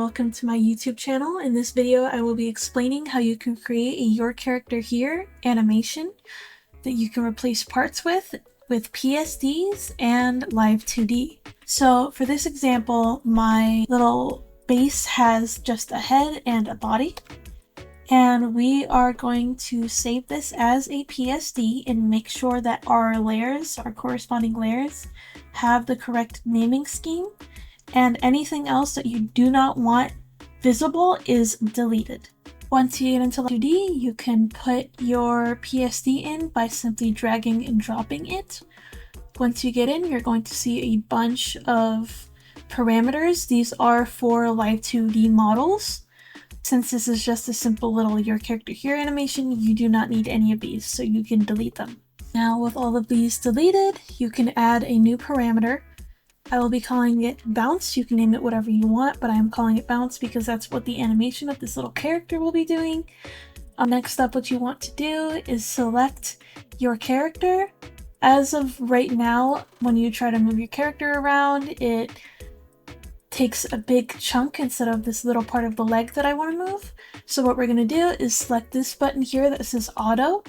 welcome to my YouTube channel. In this video I will be explaining how you can create a Your Character Here animation that you can replace parts with PSDs and Live2D. So for this example, my little base has just a head and a body, and we are going to save this as a PSD and make sure that our layers, our corresponding layers, have the correct naming scheme, and anything else that you do not want visible is deleted. Once you get into Live2D, you can put your PSD in by simply dragging and dropping it. Once you get in, you're going to see a bunch of parameters. These are for Live2D models. Since this is just a simple little Your Character Here animation, you do not need any of these, so you can delete them. Now with all of these deleted, you can add a new parameter. I will be calling it bounce. You can name it whatever you want, but I'm calling it bounce because that's what the animation of this little character will be doing. Next up, what you want to do is select your character. As of right now, when you try to move your character around, it takes a big chunk instead of this little part of the leg that I want to move. So what we're going to do is select this button here that says auto,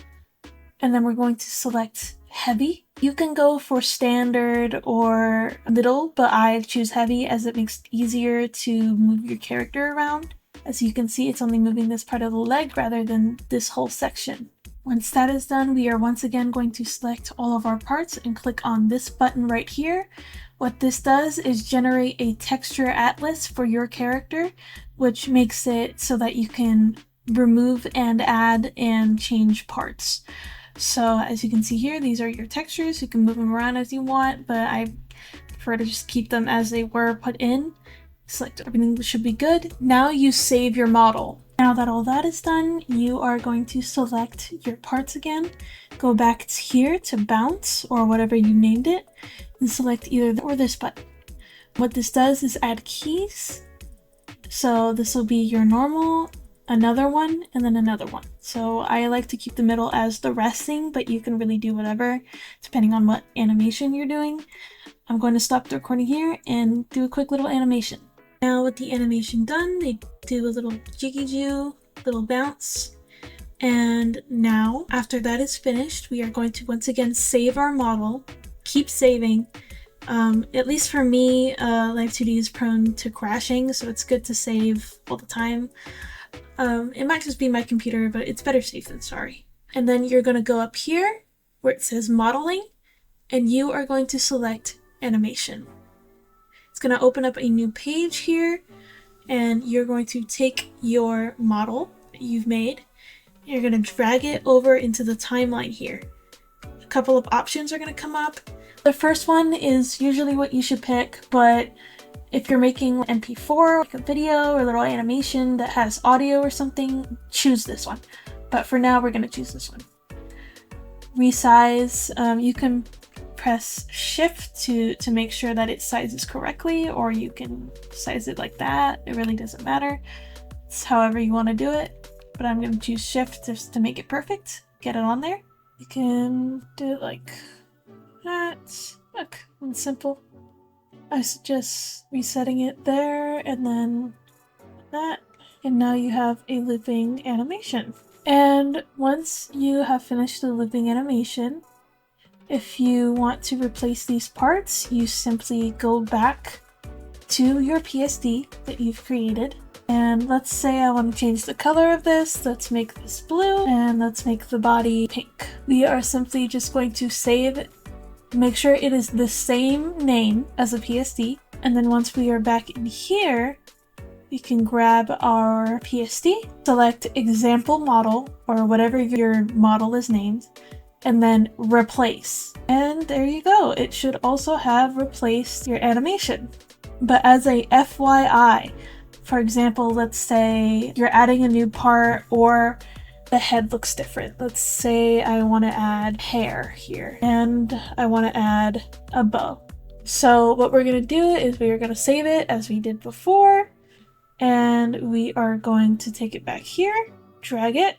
and then we're going to select heavy. You can go for standard or middle, but I choose heavy as it makes it easier to move your character around. As you can see, it's only moving this part of the leg rather than this whole section. Once that is done, we are once again going to select all of our parts and click on this button right here. What this does is generate a texture atlas for your character, which makes it so that you can remove and add and change parts. So as you can see here, these are your textures. You can move them around as you want, but I prefer to just keep them as they were put in. Select everything should be good. Now you save your model. Now that all that is done, you are going to select your parts again. Go back here to bounce or whatever you named it and select either or this button. What this does is add keys. So this will be your normal, another one, and then another one. So I like to keep the middle as the resting, but you can really do whatever depending on what animation you're doing. I'm going to stop the recording here and do a quick little animation. Now with the animation done, they do a little jiggy-joo, little bounce. And now, after that is finished, we are going to once again save our model, keep saving. At least for me, Live2D is prone to crashing, so it's good to save all the time. It might just be my computer, but it's better safe than sorry. And then you're going to go up here where it says modeling, and you are going to select animation. It's going to open up a new page here, and you're going to take your model that you've made. You're going to drag it over into the timeline here. A couple of options are going to come up. The first one is usually what you should pick, but if you're making MP4, like a video or a little animation that has audio or something, choose this one. But for now, we're going to choose this one. Resize, you can press shift to make sure that it sizes correctly, or you can size it like that. It really doesn't matter. It's however you want to do it, but I'm going to choose shift just to make it perfect. Get it on there. You can do it like that. Look, it's simple. I suggest resetting it there and then that, and now you have a looping animation. And once you have finished the looping animation, if you want to replace these parts, you simply go back to your PSD that you've created. And let's say I want to change the color of this. Let's make this blue, and let's make the body pink. We are simply just going to save it. Make sure it is the same name as a PSD. And then once we are back in here, we can grab our PSD, select example model or whatever your model is named, and then replace. And there you go. It should also have replaced your animation. But as a FYI, for example, let's say you're adding a new part or the head looks different. Let's say I want to add hair here and I want to add a bow. So what we're going to do is we are going to save it as we did before, and we are going to take it back here, drag it,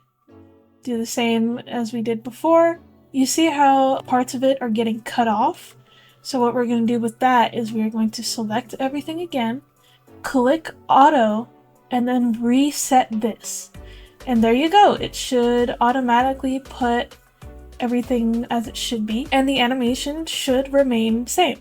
do the same as we did before. You see how parts of it are getting cut off? So what we're going to do with that is we're going to select everything again, click auto and then reset this. And there you go. It should automatically put everything as it should be, and the animation should remain same.